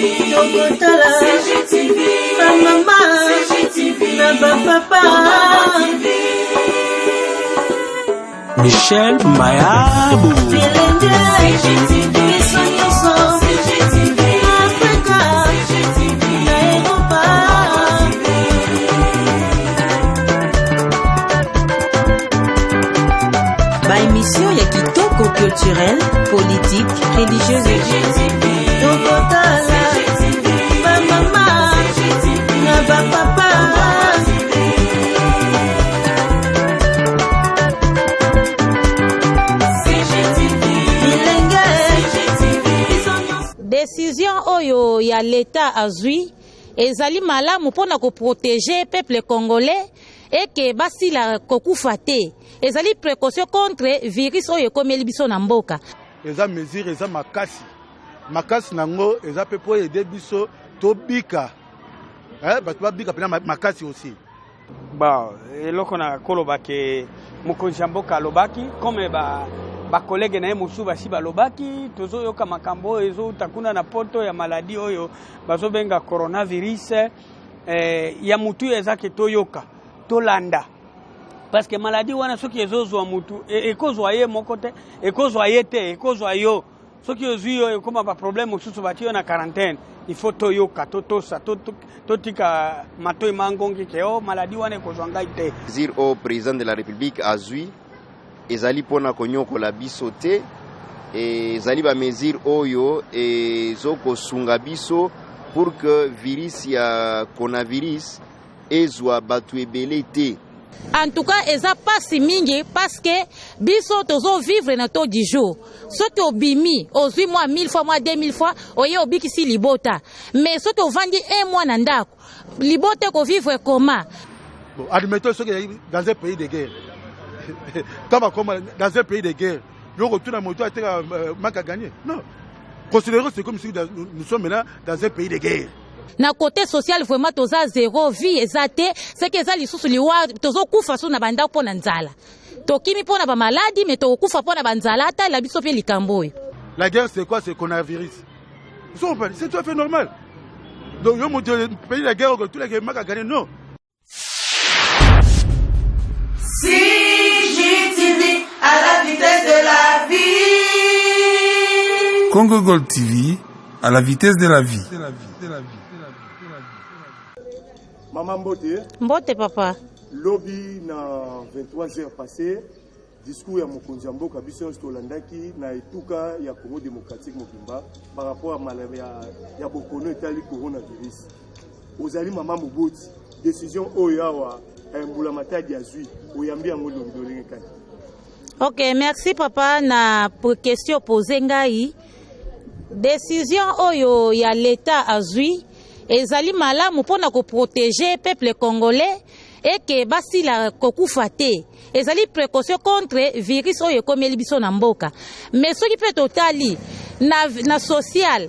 Tokotala Mama na papa Michel Mayabou émission ya kitoko culturel, politique, religieuse et décision oyo ya l'État azui ezali malamu pona ko protéger peuple congolais et que basila kokufa te ezali précaution contre virus oyo komeli biso na mboka eza mesure eza makasi nango eza pe po aider biso to bika bato babika pena makasi aussi ba eloko na koloba ke mokonzi mboka alobaki comme ba collègue na ye mosusu basi balobaki tozoyoka makambo ezouta kuna na poto ya maladi oyo bazobenga coronavirus ya mutu ezake toyoka tolanda parce que maladie wana soki ezozwa mutu ekozwa ye moko te ekozwa ye te ekozwa yo soki ozwi yo ekoma ba problème mosusu batio na quarantaine il faut toyoka totosa totika matoi mangongi ke o maladie wana ekozwa ngai te zir au président de la République azui ezali pona konyokola biso te ezali ba mesure oyo ezoko sunga biso pour que virus ya coronavirus ezwa batu ebele te. En tout cas, eza pasi mingi parce que biso tozo vivre na to du jour. Soki obimi, ozwi moi 1000 fois, moi 2000 fois, oye obiki si libota. Mais soki ovandi un mois na ndako, libota ko vivre comment? Bon, admettons soki dans un pays de guerre. Dans un pays de guerre, le retour à moto a été manque à gagner. Non. Considérons c'est comme si nous sommes maintenant dans un pays de guerre. Na côté social vraiment toza zéro vie ezate c'est que eza lisusu liwa tozo kufa so na banda pona nzala tokimi pona ba maladie mais to kufa pona banzala ata la biso pe likambo. La guerre c'est quoi? C'est coronavirus. C'est tout à fait normal. Donc yo mo pays la guerre tous les gens maka gagner non. CGTV à la vitesse de la vie. Congo Gold TV à la vitesse de la vie. Maman Mbote. Mbote papa. Lobby na 23 heures passées, discours ya mokonzi mboka biso stolandaki na etuka ya Congo démocratique mokimba par rapport à maladie ya bokono etali coronavirus. Ozali Maman Mbote, décision oyawa mbula matadi azui oyambi yango longolenge kani. OK, merci papa na question posée ngai. Décision oyo ya l'État azui ezali malamu pona ko protéger peuple congolais et que basila kokufa te ezali précaution contre virus oyo komeli biso na mboka mais soki pe totali na social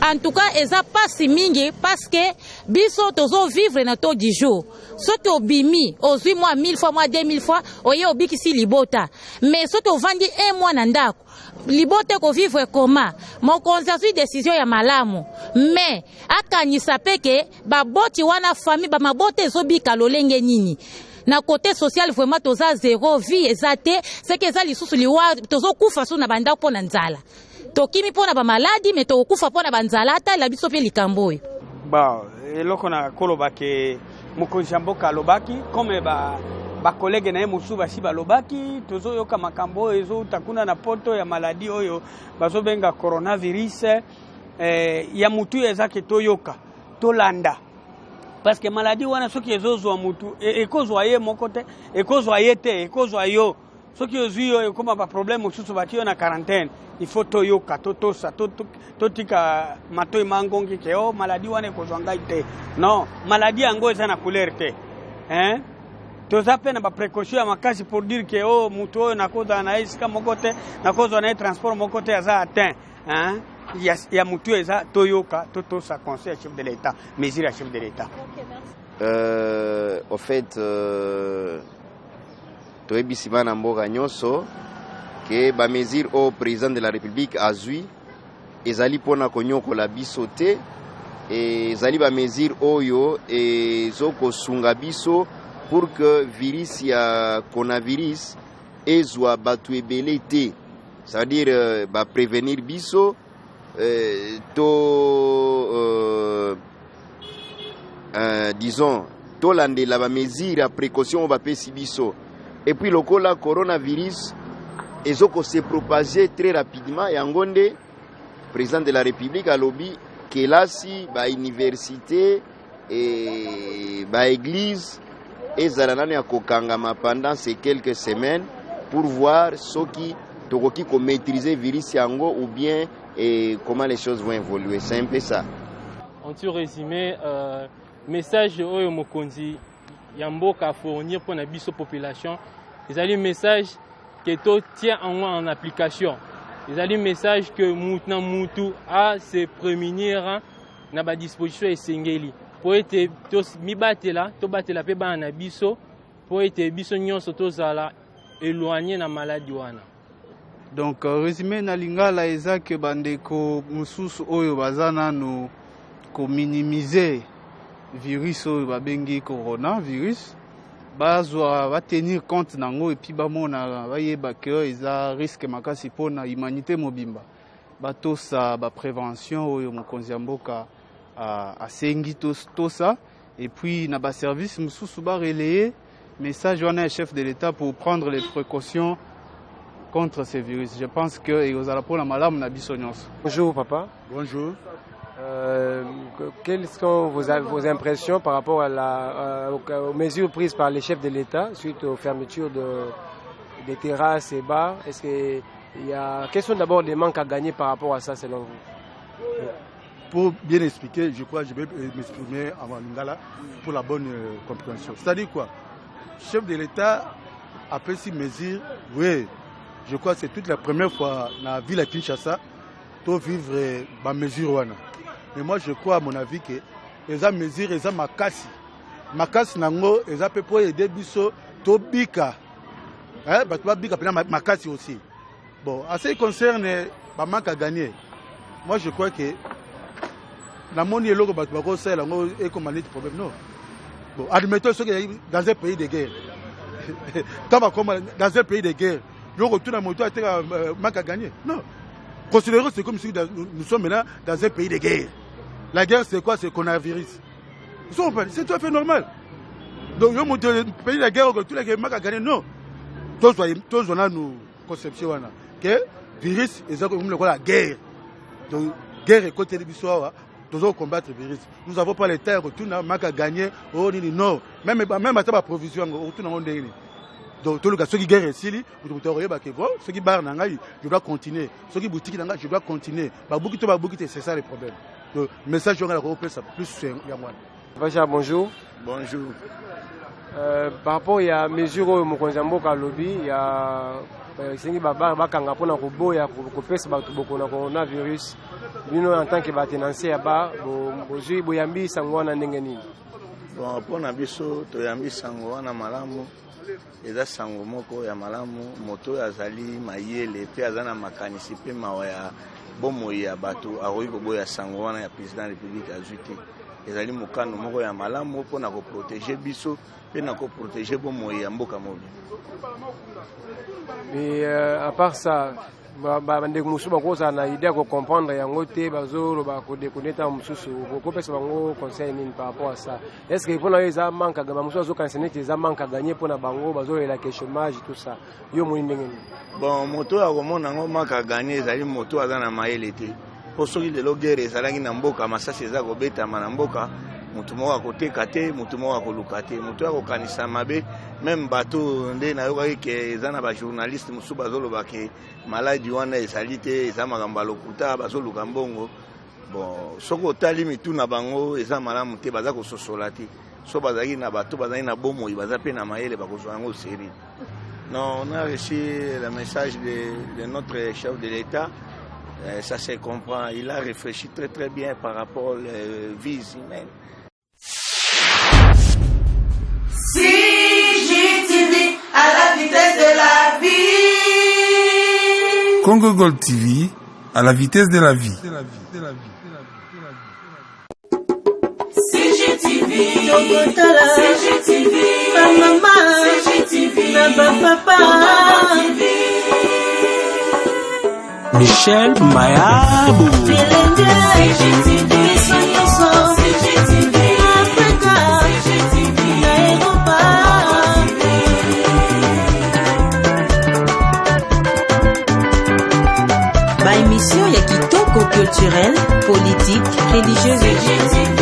en tout cas eza pasi mingi parce que biso tozo vivre na to du jour soki obimi ozwi moi 1000 fois moi 2000 fois oye obiki si libota mais soki ovandi un mois na ndako libote ko vivre comment mokonzi azwi décision ya malamu mais akanisa peke baboti wana famille ba mabote ezobika lolenge nini na côté social vraiment toza zéro vie ezate c'est que eza lisusu liwa tozo kufa so na banda pona nzala tokimi pona ba maladie mais to kufa pona banzala ata la biso pe likambo. Ba eloko na koloba ke mokonzi mboka alobaki comme ba collègue na ye mosusu basi balobaki tozoyoka makambo ezouta kuna na poto ya maladi oyo bazobenga coronavirus ya mutu ezake toyoka tolanda parce que maladi wana soki ezozwa mutu ekozwa ye moko te ekozwa ye te ekozwa yo soki ozwi yo ekoma ba problème mosusu batio na quarantaine il faut toyoka totosa totika matoi mangongi ke o maladi wana ekozwa ngai te non maladi yango eza na couleur te hein toza pe na ba précaution ya makasi pour dire que oh mutu oyo nakoza na esika moko te nakozwa na transport moko te aza atteint hein ya mutu eza toyoka totosa conseil chef de l'État mesure ya chef de l'État. Au fait toyebisima na mboka nyonso ke ba mesure au président de la République azui ezali pona konyokola biso te ezali ba mesure oyo ezokosunga biso pour que virus ya coronavirus ezwa batu ebele te, c'est-à-dire ba prévenir biso disons tolandela ba mesure ya précaution ba pesi biso. Et puis lokola coronavirus ezoko se propager très rapidement, yango nde président de la République alobi kelasi ba université et ba église ezala nani ya kokangama pendant ces quelques semaines pour voir soki tokoki ko maîtriser virus yango ou bien et comment les choses vont évoluer. C'est un peu ça. En tout résumé, message oyo mokonzi ya mboka fournir pour na biso population, ezali message que tout tient en application. Ezali message que mutu a se prémunir na ba disposition esengeli pour être tos mibatela to batela pe bana biso pour être biso nyonso tozala éloigné na maladie wana. Donc résumé na lingala eza que bandeko mususu oyo bazana no ko minimiser virus oyo babengi coronavirus, bazwa tenir compte nango et puis bamona bayeba que eza risque makasi pona humanité mobimba, batosa ba prévention oyo mokonzi ya mboka asengi tosa, et puis na ba service mususu ba relayer message wana chef de l'État pour prendre les précautions contre ces virus. Je pense que ezala pona malamu na biso nyonso. Bonjour papa. Bonjour. Quelles sont vos impressions par rapport aux mesures prises par les chefs de l'État suite aux fermetures des terrasses et bars? Quels sont d'abord les manques à gagner par rapport à ça selon vous? Pour bien expliquer, je crois que je vais m'exprimer avant Lingala pour la bonne compréhension. C'est-à-dire quoi? Le chef de l'État a pris ces mesures, oui, je crois que c'est toute la première fois dans la ville de Kinshasa de vivre ma mesure. Mais moi je crois à mon avis que les mesures, les makasi. Makasi nango, les peu pour aider biso to bika. Hein, bah toi bika pena makasi aussi. Bon, à ce qui concerne ba manque à gagner. Moi je crois que la monnaie logo ba ko ça là et comme un problème non. Bon, admettons ce que dans un pays de guerre. Dans un pays de guerre, le retour à moto a été manque à gagner. Non. Considérons c'est comme si nous sommes maintenant dans un pays de guerre. La guerre c'est quoi? C'est le coronavirus. C'est tout à fait normal. Donc le pays de la guerre, tout le monde a gagné. Non. Tous on a nos conceptions. Que virus est comme la guerre. Donc guerre est côté de l'histoire. Nous allons combattre le virus. Nous n'avons pas les terres, tout le monde a gagné. Non. Même à ta provision, tout le monde a gagné. Donc, tout le cas, ceux qui guerrent ici, ceux qui barrent, je dois continuer. Ceux qui boutiquent, je dois continuer. C'est ça le problème. Le message, on a plus Vacha, bonjour. Bonjour. Par rapport à la mesure où Mokonzambo Kalobi, il y a Sengi Baba Bakanga pour Nakoboya pour pèse le coronavirus. Nous, en tant que batenancier, Bozi Boyambi Sangwana Nengeni. Bon, pour Nabiso, Toyambi Sangwana Malamu. Eza sango moko ya malamu moto azali mayele pe azana makanisi pe mawaya bomo ya bato akoki koboya sango wana ya président de la République azuti ezali mokano moko ya malamu pona ko protéger biso pe na ko protéger bomo ya mboka mobi. Mais à part ça, bande musuba ko za na idée ko comprendre yango te bazolo ba ko déconnecter mususu ko pesa bango conseil nini par rapport à ça. Est-ce que pour les a manque à gagner mususu ko enseigner les a manque à gagner pour na bango bazolo la question chômage tout ça. Yo mo ndenge. Bon moto ya ko mona ngo manque à gagner ezali moto azana mayele te. Po soki le logere ezalaki na mboka masasi eza ko beta na mboka mutu moko akoteka te mutu moko akoluka te mutu akokanisa mabe même bato nde nayokaki ke eza na bajournaliste mosusu bazoloba ke maladi wana ezali te eza makambo ya lokuta bazoluka mbongo. Bon soki otali mitu na bango eza malamu te baza kososola te so bazalaki na bato bazali na bomoi baza mpe na mayele bakozwa yango seri. Non, on a reçu le message de notre chef de l'État. Ça se comprend, il a réfléchi très très bien par rapport aux vies humaines. CGTV à la vitesse de la vie. Congo Gold TV à la vitesse de la vie. CGTV, Tokotala, CGTV, Mama, CGTV, Papa, Michel Mayabo, CGTV, Africa, Europa. Ba émission ya kitoko culturel, politique, religieuse.